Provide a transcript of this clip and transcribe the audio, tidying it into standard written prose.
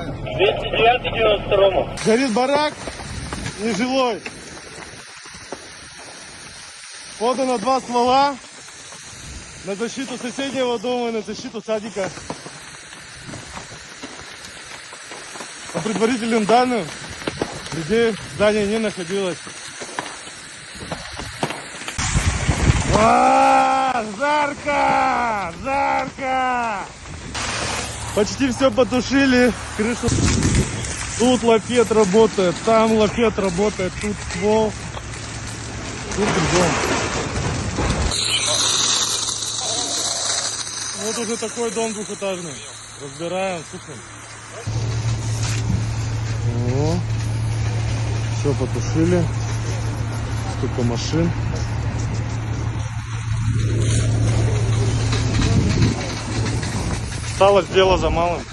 209-92. Горит барак, нежилой. Подано 2 ствола на защиту соседнего дома и на защиту садика. По предварительным данным, людей в здании не находилось. Жарко! Жарко! Почти все потушили. Крышу. Тут лафет работает, там лафет работает, тут ствол. Тут дом. Вот уже такой дом двухэтажный. Разбираем, сухим. Все потушили. Столько машин. Осталось дело за малым.